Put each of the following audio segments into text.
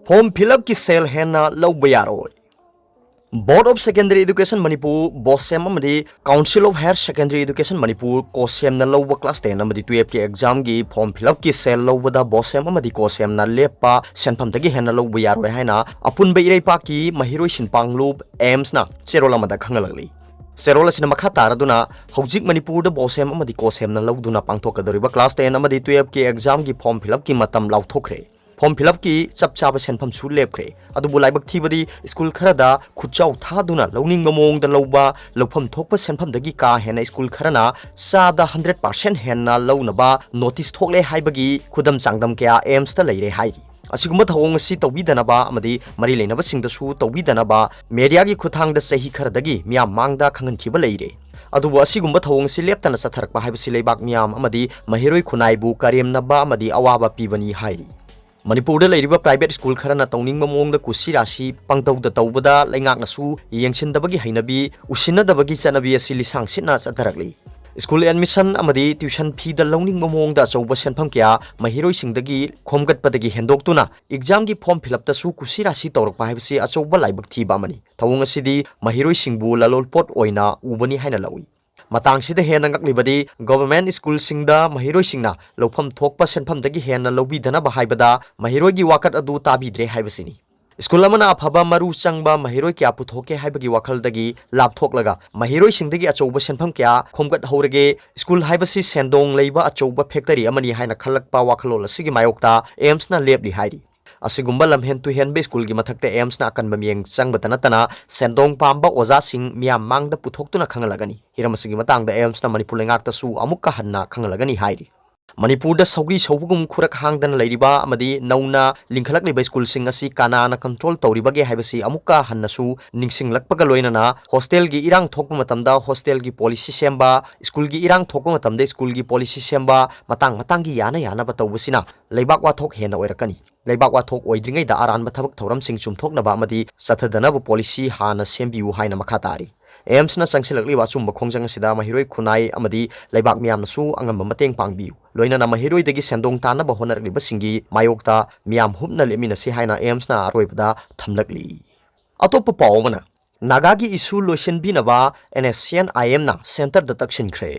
Form fill up की सेल हेना लौब यारोय board of secondary education Manipur BOSEM council of higher secondary education Manipur COHSEM लौब क्लास 10 12 के एग्जाम की फॉर्म फिलअप की सेल लौबदा बोसेम कोसेम लेपा सेंफम हेना लौब यारोय हाइना अपुनब इरैपा की महिरोय सिनपांगलुब एम्स ना चेरोल अमदा खंगलगली सेरोल असिना मखा तारदुना हौजिक मणिपुर बोसेम कोसेम लौदुना पांथोकदोरिबा क्लास 10 12 के एग्जाम की फॉर्म फिलअप की मतम लाउथोखरे फॉर्म फिलअप की चप चाब सेंफम सु लेपख्रे अदुबु लाइबक थीबदी स्कूल खरदा खुचाउ थादुना लौनिंग मोंग द लौबा लौफम थोप सेंफम दगी का हेना स्कूल खरना सादा 100% हेना लौनबा नोटिस थोकले हाइबगी खुदम चांगदम क्या एम्स ता लेरे हाइरी असिगुम्बा थवंग असि तौबीदनबा अमदी मरी लेनबा सिंगदसु तौबीदनबा मीडिया की खुथांगदा सही खरदगी मियाम मांगदा खंगनखिबा लेरे अदुबु असिगुम्बा थवंग सि लेप्तना सथरकपा हाइबसि लेबाक मियाम अमदी महिरोय खुनाइबु करेमनबा अमदी अवाबा पीबनी हाइरी मणिपुर प्राइवेट स्कूल खरना तौनिंग मोंग कुसी राशि पंगतौद तौबदा लेंगाकनसु येंगसिनदबगी हैनबी उसिनदबगी चनबी असि लिसांग सिना चथरकली स्कूल एडमिशन अमदी ट्यूशन फीद लौनिंग मोंग अचौब सेंफम क्या महिरोइसिंगदगी खोमगटपदगी हेंदोक्तुना एग्जाम की फॉर्म फिलअपतसु कुसी राशि तौरकपा हाइबसि अचौब लाइबक थीबा अमनी थवंग असिदी महिरोइसिंगबु ललोलपोट ओइना उबनी हाइना लौई मतंगसिद हेना ngaklibadi गवर्नमेंट स्कूल सिंगदा महिरोय सिंगना लौफम थोकपा सेनफम दगी हेना लौबीदना बाहाइबदा महिरोय की वाकत अदु ताबीद्रे हाइबसिनी स्कूल अमना अफबा मरु चंगबा महिरोय क्या पुथोके हाइबगी वाखलदगी लापथोकलगा महिरोय सिंगदगी अचौब सेनफम क्या खोमगत हौरगे स्कूल हाइबसि सेंदोंग लेबा अचौब फैक्टरी अमनी हाइना खलकपा वाखलोल असिगी मायोक्ता एम्स ना लेबली हाइरी असिगुम्बा लमहेन तुहेनबे स्कूल की मथक्ते एम्स ना अकन बमियंग चंगबत नतना सेंदोंग पांबा ओजा सिंह मियाम मांगदा पुथोक्तुना खंगलगनी हिरमसिगी मतंगदा एम्स ना मणिपुर लेंगाक्तसु अमुक्का हन्ना खंगलगनी हाइरी मणिपुर सौगी सौबगुम खुरक हांगदन लैरिबा अमदी नौना लिंखलकलिबा स्कूल सिंग असि कानाना कंट्रोल तौरिबगे हाइबसि अमुक्का हन्नसु निंगसिंगलकपगा लोइनना हॉस्टेल की इरांग थोकपा मतमदा हॉस्टेल की पॉलिसी सेम्बा स्कूल की इरांग थोकपा मतमदा स्कूल की पॉलिसी सेम्बा मतंग मतंगी याना याना बतौबसिना लेबाक वाथोक हेना ओइरकनी लेबाक वाथोक ओइद्रिङैदा अरानबा थबक थौरमसिंग चुमथोकनबा अमदी सथदनब पॉलिसी हाना सेम्बियु हाइना मखा तारी एम्स ना संगसिलकलिबा चुम्ब खोंजंग सिदा महिरोय खुनाई अमदी लेबाक मियामनसु अंगम मतेंग पांगबियु लोइनना महिरोय दगी सेंदोंग तानबा होनरलिबा सिंगी मायोक्ता मियाम हुबना लेमिनसि हाइना एम्स ना अरोइबदा थमलकली अतोप पावमना नागागी इशू लोइसनबिनबा एनएसएन आईएम ना सेंटर द तक्सिनख्रे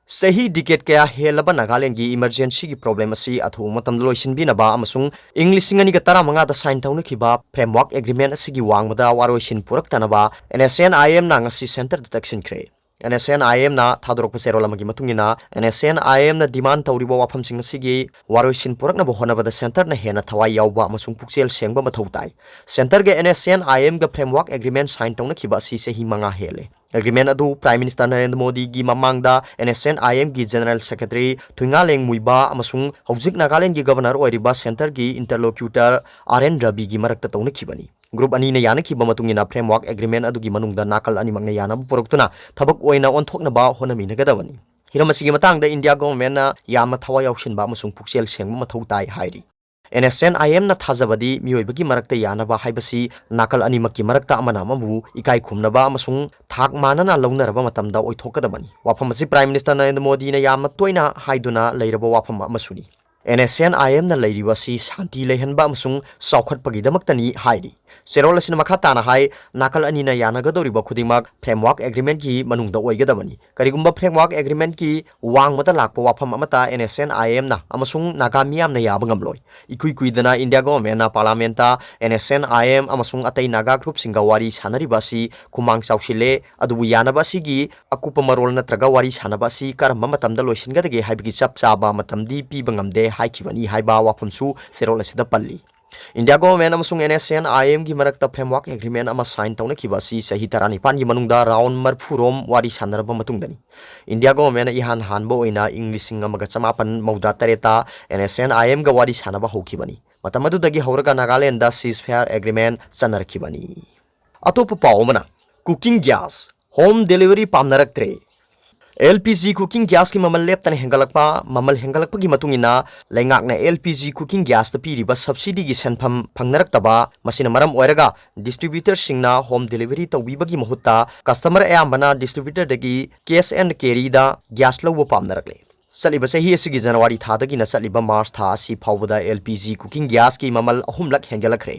सही डिकेट क्या हेलब नागालैंड की इमरजेंसी की प्रॉब्लम असी अथु मतम लोइसिनबिनबा अमसुंग इंग्लिश सिंगनी का 15 दा साइन तौनखिबा फ्रेमवर्क एग्रीमेंट असिगी वांगबदा वारोइसिन पुरक्तनबा एनएसएन आईएम ना ngasi सेंटर द तक्सिनख्रे एनएसएन आईएम ना थादोरक सेरोल अमगी मतुंगिना एनएसएन आईएम ना डिमांड तौरिबा वाफम सिंग असिगी वारोइसिन पुरकना बहोनबदा सेंटर ना हेना थवाई यावबा अमसुंग पुक्सेल सेंगबा मथौ ताई सेंटर के एनएसएन आईएम का फ्रेमवर्क एग्रीमेंट साइन तौनखिबा असि सही मंगा हेले एग्रीमेंट अदु प्राइम मिनिस्टर नरेंद्र मोदी की ममांगदा एनएसएन आईएम की जनरल सेक्रेटरी थुंगालेंग मुइबा अमसुंग हौजिक नागालैंड की गवर्नर ओइरिबा सेंटर की इंटरलोक्यूटर आरएन रवि की मरक्ता तौनखिबनी ग्रुप अनी यानखिबा मतुंगिना फ्रेमवर्क एग्रीमेंट अदुगी मनुंगदा नाकल अनिमंगना यानब पुरक्तुना थबक ओइना ओनथोकनबा होनमिनगदबनी हिरमसिगी मतंगदा इंडिया गवर्नमेंट ना याम थवा याउसिनबा अमसुंग पुक्सेल सेंगबा मथौ ताई हाइरी एनएसएन आईएम ना थाजबदी मियोइबगी मरक्ता यानबा हाइबसी नाकल अनिमक्की मरक्ता अमना मबु इकाई खुमनबा अमसुंग थाक मानना लौनरबा मतमदा ओइथोकदबनी वाफम असि प्राइम मिनिस्टर नरेंद्र मोदी ना याम तोइना हाइदुना लैरबा वाफम अमसुनी एनएसएन आईएम ना लैरिबसी शांति लेहनबा अमसुंग सौखटपगिदमक्तनी हाइरी सेरोल असिना मखा ताना हाइ नाकल अनिना यानगदोरिबा खुदिमक फ्रेमवर्क एग्रीमेंट की मनुंगदा ओइगदबनी करिगुम्बा फ्रेमवर्क एग्रीमेंट की वांगमता लाकपा वाफम अमता एनएसएन आईएम ना अमसुंग नागा मियाम ना याब ngamloi इकुई कुइदना इंडिया गवर्नमेंट ना पार्लियामेंट एनएसएन आईएम अमसुंग अतै नागा ग्रुप सिंगा वारी सानरिबासी खुमांग चाउसिले अदुबु यानबासीगी अकुप मरोल नत्रगा वारी सानबासी करम मतमदा लोइसिनगदगे हाइबगी चप चाबा मतमदी पीबा ngamde हाइखिबनी हाइबा वाफमसु सेरोल असिदा पल्ली इंडिया गवर्नमेंट अमसुंग एनएसएन आईएम की मरक्ता फ्रेमवर्क एग्रीमेंट अमा साइन तौनखिबासी सही 19 की मनुंगदा राउंड मरफुरोम वारी सानरबा मतुंगदनी इंडिया गवर्नमेंट इहान हानबा ओइना इंग्लिशिंग अमगा चमापन मौद्रा तरेता एनएसएन आईएम गा वारी सानबा होखिबनी मतम अदुदगी हौरगा नागालैंड दा सीजफायर एग्रीमेंट चनरखिबनी अतोप पावमना कुकिंग गैस होम डिलीवरी पामनरक्त्रे एलपीजी कुकिंग गैस की ममल लेप्तन हेंगलकपा ममल हेंगलकपगी मतुंगिना लेंगाकना एलपीजी कुकिंग गैस द पीरिबा सब्सिडी की सेनफम फंगनरक्तबा मसिना मरम ओइरगा डिस्ट्रीब्यूटर सिंगना होम डिलीवरी तौबीबगी महुत्ता कस्टमर अयामबना डिस्ट्रीब्यूटर दगी कैश एंड कैरी दा गैस लौब पामनरकले चलिबा चही असि जनवरी थादगिना चलिबा मार्च था असि फावदा LPG कुकिंग गैस की ममल अहुमलक हेंगलखरे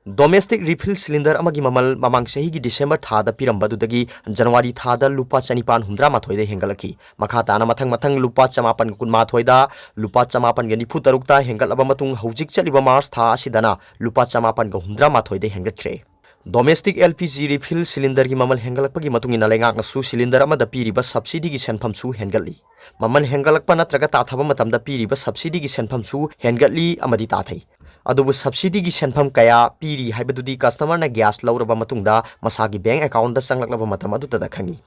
डोमेस्टिक रिफिल सिलिंडर अमगी ममल ममांग चही की डिसेंबर थादा पिरंबदुदगी जनवरी थादा लुपा चनिपान हुंद्रा माथोइदे हेंगलखी मखा ताना मथंग मथंग लुपा चमापन कुनमाथोइदा लुपा चमापन गे निफु तरुकता हेंगलबा मतुंग हौजिक चलिबा मार्च था असिदना लुपा चमापन गे हुंद्रा माथोइदे हेंगलखरे डोमेस्टिक LPG रिफिल सिलिंडर की ममल हेंगलकपगी मतुंगिना लेंगाकनसु सिलिंडर अमदा पीरिबा सब्सिडी की सेनफमसु हेंगली ममल हेंगलकपा नत्रगा ताथबा मतमदा पीरिबा सब्सिडी की सेनफमसु हेंगली अमदी ताथै अदुबु सब्सिडी की सेनफम कया पीरी हाइबदुदी कस्टमर ना गैस लौरबा मतुंगदा मसागी बैंक अकाउंट दा संगलकलबा मतम अदुदा खंगी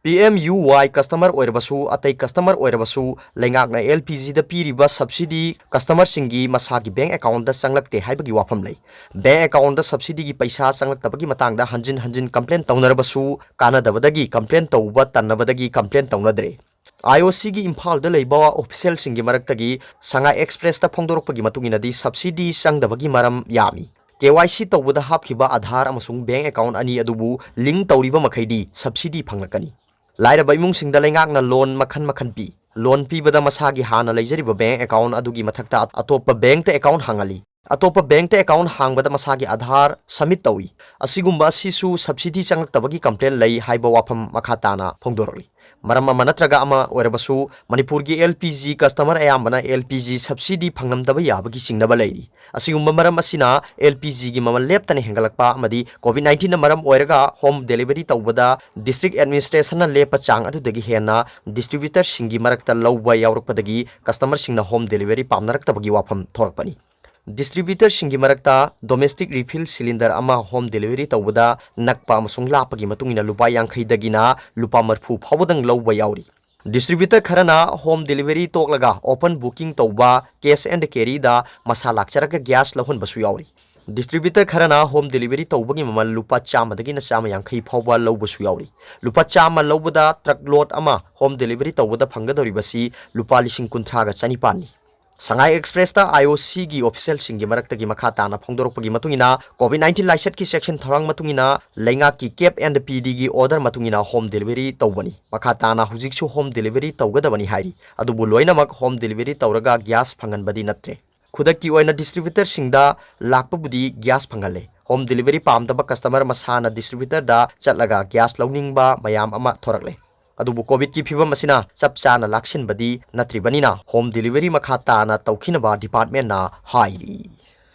PMUY कस्टमर ओइरबसु अतै कस्टमर ओइरबसु लेंगाकना LPG दा पीरिबा सब्सिडी कस्टमर सिंगी मसागी बैंक अकाउंट दा संगलकते हाइबगी वाफम लै बैंक अकाउंट दा सब्सिडी की पैसा संगलकतबगी मतंगदा हंजिन हंजिन कंप्लेन तौनरबसु कानादबदगी कंप्लेन तौबा तन्नबदगी कंप्लेन तौनदरे IOC की इम्फाल दा लेबा ऑफिशियल सिंगी मरक्तगी संगा एक्सप्रेस दा फोंदोरकपगी मतुंगिनदी सब्सिडी संगदबगी मरम यामी KYC तौबदा हापखिबा आधार अमसुंग बैंक अकाउंट अनि अदुबु लिंक तौरिबा मखैदी सब्सिडी फंगलकनी लाइरबा इमुंगसिंगदा लेंगाकना लोन मखन मखन पी लोन पीबदा मसागी हाना लेजरिबा बैंक अकाउंट अदुगी मथक्ता अतोप बैंक ते अकाउंट हांगली अतोप बैंक ते अकाउंट हांगबदा मसागी आधार सबमिट तौई असिगुंबा असिसु सब्सिडी चंगलकतबगी कंप्लेन लई हाइबा वाफम मखाताना फोंदोरली मरम अमा नत्रगा अमा ओइरबसु मणिपुर की LPG कस्टमर अयामबना LPG सब्सिडी फंगलमदबा याबगी सिंगनबा लैरी असिगुंबा मरम असिना LPG की ममल लेपतने हेंगलकपा अमदी COVID-19 ना मरम ओइरगा होम डिलीवरी तौबदा डिस्ट्रिक्ट एडमिनिस्ट्रेशन ना लेपा चांग अदुदगी हेना डिस्ट्रीब्यूटर सिंगी मरक्ता लौबा यावरकपदगी कस्टमर सिंगना होम डिलीवरी पामनरक्तबगी वाफम थोरकपनी डिस्ट्रीब्यूटर सिंगी मरक्ता डोमेस्टिक रिफिल सिलिंडर अमा होम डिलीवरी तौबदा नक्पा अमसुंग लापगी मतुंगिना लुपा यांखैदगिना लुपा मरफु फावदंग लौबा यावरी डिस्ट्रीब्यूटर खरना होम डिलीवरी तोकलगा ओपन बुकिंग तौबा कैश एंड कैरी दा मसा लाक्चरका गैस लहुनबसु यावरी डिस्ट्रीब्यूटर खरना होम डिलीवरी तौबगी ममल लुपा चामदगिना चाम यांखै फावबा लौबसु यावरी लुपा चाम लौबदा ट्रक लोड अमा होम डिलीवरी तौबदा फंगदौरिबसी लुपा लिसिंग कुंथ्रागा चनिपानी संगाई एक्सप्रेस ता IOC की ऑफिशियल सिंगी मरक्तगी मखा ताना फोंदोरकपगी मतुंगिना COVID-19 लाइसेट की सेक्शन थरंग मतुंगिना लेंगा की केप एंड PD की ऑर्डर मतुंगिना होम डिलीवरी तौबनी मखा ताना हुजिकसु होम डिलीवरी तौगदबनी हाइरी अदुबु लोइनमक होम डिलीवरी तौरगा गैस फंगनबदी नत्रे खुदकी ओइना डिस्ट्रीब्यूटर सिंगदा लाकपबुदी गैस फंगले होम डिलीवरी पामदबा कस्टमर मसाना डिस्ट्रीब्यूटर दा चटलगा गैस लौनिंगबा मयाम अमा थोरकले अदुबु कोविड की फिवम मसिना चप चाना लाक्सिनबदी नत्रिबनिना होम डिलीवरी मखा ताना तौखिनबा डिपार्टमेंट ना हाइरी।